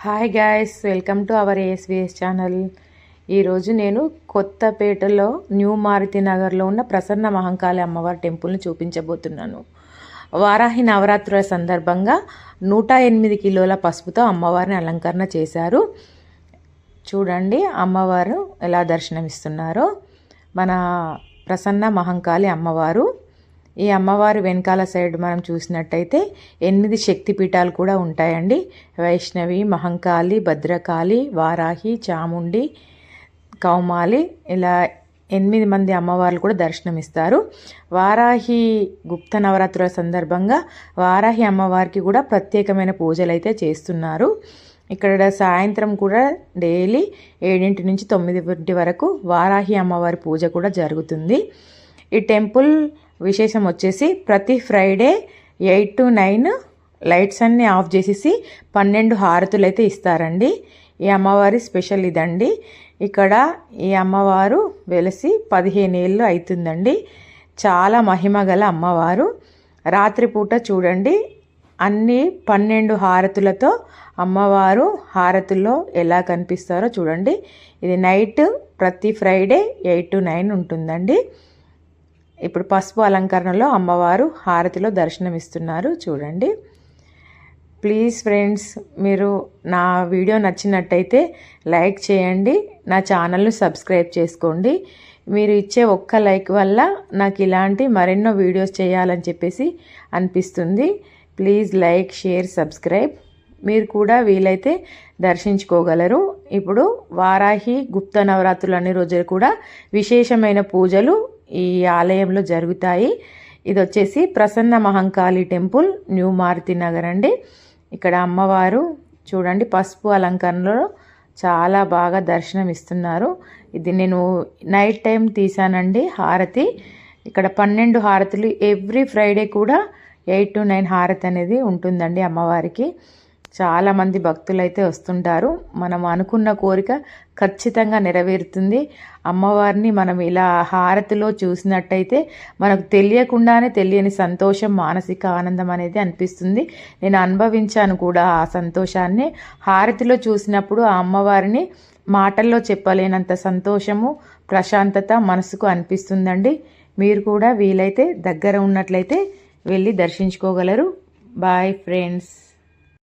Hi guys, welcome to our ASVS channel. ఈరోజు నేను కొత్తపేటలో న్యూ మారుతి నగర్లో ఉన్న ప్రసన్న మహంకాళి అమ్మవారి టెంపుల్ని చూపించబోతున్నాను. వారాహి నవరాత్రుల సందర్భంగా 108 కిలోల పసుపుతో అమ్మవారిని అలంకరణ చేశారు. చూడండి అమ్మవారు ఎలా దర్శనమిస్తున్నారో. మన ప్రసన్న మహంకాళి అమ్మవారు. ఈ అమ్మవారి వెనకాల సైడ్ మనం చూసినట్టయితే 8 శక్తిపీఠాలు కూడా ఉంటాయండి. వైష్ణవి, మహంకాళి, భద్రకాళి, వారాహి, చాముండి, కౌమాలి, ఇలా 8 మంది అమ్మవార్లు కూడా దర్శనమిస్తారు. వారాహి గుప్త నవరాత్రుల సందర్భంగా వారాహి అమ్మవారికి కూడా ప్రత్యేకమైన పూజలు అయితే చేస్తున్నారు. ఇక్కడ సాయంత్రం కూడా డైలీ 7 నుంచి 9 వరకు వారాహి అమ్మవారి పూజ కూడా జరుగుతుంది. ఈ టెంపుల్ విశేషం వచ్చేసి ప్రతి ఫ్రైడే 8 to 9 లైట్స్ అన్నీ ఆఫ్ చేసేసి 12 హారతులు అయితే ఇస్తారండి. ఈ అమ్మవారి స్పెషల్ ఇదండి. ఇక్కడ ఈ అమ్మవారు వెలిసి 15 ఏళ్ళు అవుతుందండి. చాలా మహిమ గల అమ్మవారు. రాత్రిపూట చూడండి అన్ని 12 హారతులతో అమ్మవారు హారతుల్లో ఎలా కనిపిస్తారో చూడండి. ఇది నైట్ ప్రతి ఫ్రైడే 8 to 9 ఉంటుందండి. ఇప్పుడు పసుపు అలంకరణలో అమ్మవారు హారతిలో దర్శనమిస్తున్నారు చూడండి. ప్లీజ్ ఫ్రెండ్స్, మీరు నా వీడియో నచ్చినట్టయితే లైక్ చేయండి, నా ఛానల్ను సబ్స్క్రైబ్ చేసుకోండి. మీరు ఇచ్చే ఒక్క లైక్ వల్ల నాకు ఇలాంటి మరెన్నో వీడియోస్ చేయాలని చెప్పేసి అనిపిస్తుంది. Please like, share, subscribe. మీరు కూడా వీలైతే దర్శించుకోగలరు. ఇప్పుడు వారాహి గుప్త నవరాత్రులు అన్ని రోజులు కూడా విశేషమైన పూజలు ఈ ఆలయంలో జరుగుతాయి. ఇది వచ్చేసి ప్రసన్న మహంకాళి టెంపుల్, న్యూ మారుతి నగర్ అండి. ఇక్కడ అమ్మవారు చూడండి పసుపు అలంకరణలో చాలా బాగా దర్శనం ఇస్తున్నారు. ఇది నేను నైట్ టైం తీసానండి హారతి. ఇక్కడ 12 హారతులు ఎవ్రీ ఫ్రైడే కూడా 8 to 9 హారతి అనేది ఉంటుందండి అమ్మవారికి. చాలామంది భక్తులు అయితే వస్తుంటారు. మనం అనుకున్న కోరిక ఖచ్చితంగా నెరవేరుతుంది. అమ్మవారిని మనం ఇలా హారతిలో చూసినట్టయితే మనకు తెలియకుండానే తెలియని సంతోషం, మానసిక ఆనందం అనేది అనిపిస్తుంది. నేను అనుభవించాను కూడా ఆ సంతోషాన్ని. హారతిలో చూసినప్పుడు ఆ అమ్మవారిని మాటల్లో చెప్పలేనంత సంతోషము, ప్రశాంతత మనసుకు అనిపిస్తుందండి. మీరు కూడా వీలైతే దగ్గర ఉన్నట్లయితే వెళ్ళి దర్శించుకోగలరు. Bye friends.